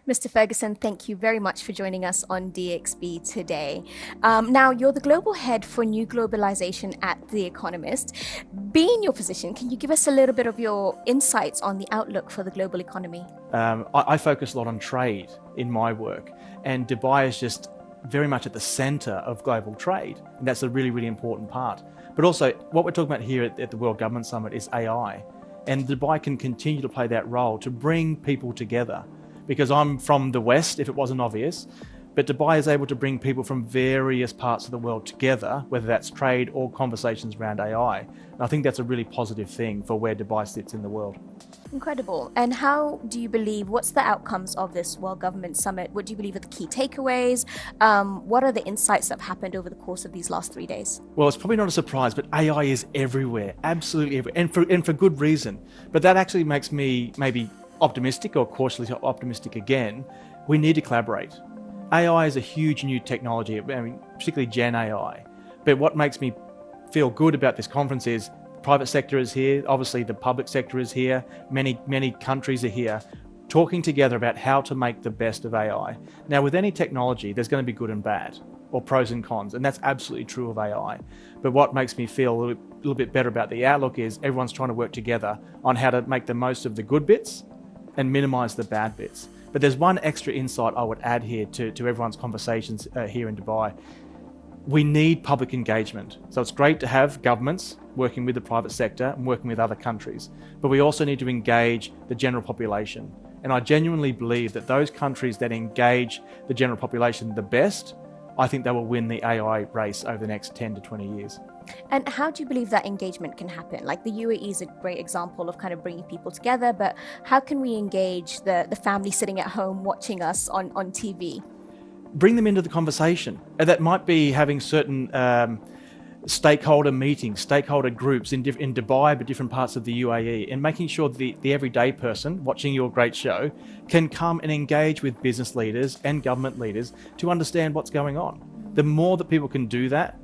Mr. Ferguson, thank you very much for joining us on DXB today. Now, you're the global head for new globalization at The Economist. Being in your position, can you give us a little bit of your insights on the outlook for the global economy? I focus a lot on trade in my work, and Dubai is just very much at the center of global trade, and that's a really, really important part. But also, what we're talking about here at the World Government Summit is AI, and Dubai can continue to play that role to bring people together. Because I'm from the West, if it wasn't obvious, but Dubai is able to bring people from various parts of the world together, whether that's trade or conversations around AI. And I think that's a really positive thing for where Dubai sits in the world. Incredible. And how do you believe, what's the outcomes of this World Government Summit? What do you believe are the key takeaways? What are the insights that have happened over the course of these last 3 days? Well, it's probably not a surprise, but AI is everywhere, absolutely everywhere, and for good reason. But that actually makes me maybe optimistic or cautiously optimistic again. We need to collaborate. AI is a huge new technology, particularly Gen AI. But what makes me feel good about this conference is the private sector is here, obviously the public sector is here, many countries are here, talking together about how to make the best of AI. Now, with any technology, there's going to be good and bad, or pros and cons, and that's absolutely true of AI. But what makes me feel a little bit better about the outlook is everyone's trying to work together on how to make the most of the good bits and minimize the bad bits. But there's one extra insight I would add here to everyone's conversations here in Dubai. We need public engagement. So it's great to have governments working with the private sector and working with other countries, but we also need to engage the general population. And I genuinely believe that those countries that engage the general population the best, I think they will win the AI race over the next 10 to 20 years. And how do you believe that engagement can happen? Like the UAE is a great example of kind of bringing people together, but how can we engage the family sitting at home watching us on TV? Bring them into the conversation. And that might be having certain stakeholder meetings, stakeholder groups in Dubai, but different parts of the UAE, and making sure the everyday person watching your great show can come and engage with business leaders and government leaders to understand what's going on. The more that people can do that,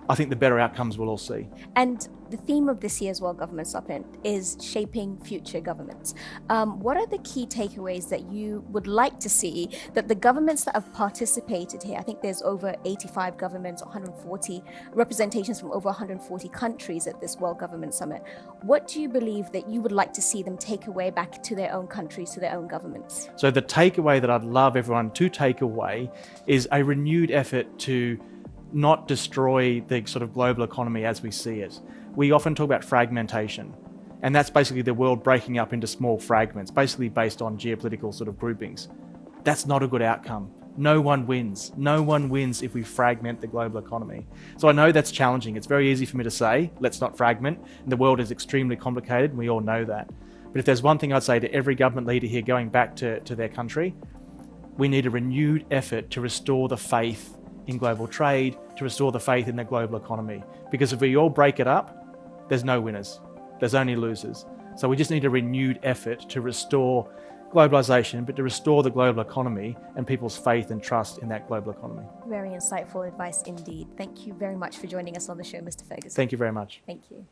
I think the better outcomes we'll all see. And the theme of this year's World Government Summit is shaping future governments. What are the key takeaways that you would like to see that the governments that have participated here, I think there's over 85 governments, 140 representations from over 140 countries at this World Government Summit. What do you believe that you would like to see them take away back to their own countries, to their own governments? So the takeaway that I'd love everyone to take away is a renewed effort to not destroy the sort of global economy as we see it. We often talk about fragmentation, and that's basically the world breaking up into small fragments, basically based on geopolitical sort of groupings. That's not a good outcome. No one wins. No one wins if we fragment the global economy. So I know that's challenging. It's very easy for me to say, let's not fragment. And the world is extremely complicated, and we all know that. But if there's one thing I'd say to every government leader here going back to their country, we need a renewed effort to restore the faith in global trade, to restore the faith in the global economy. Because if we all break it up, there's no winners, there's only losers. So we just need a renewed effort to restore globalization, but to restore the global economy and people's faith and trust in that global economy. Very insightful advice indeed. Thank you very much for joining us on the show, Mr. Ferguson. Thank you very much. Thank you.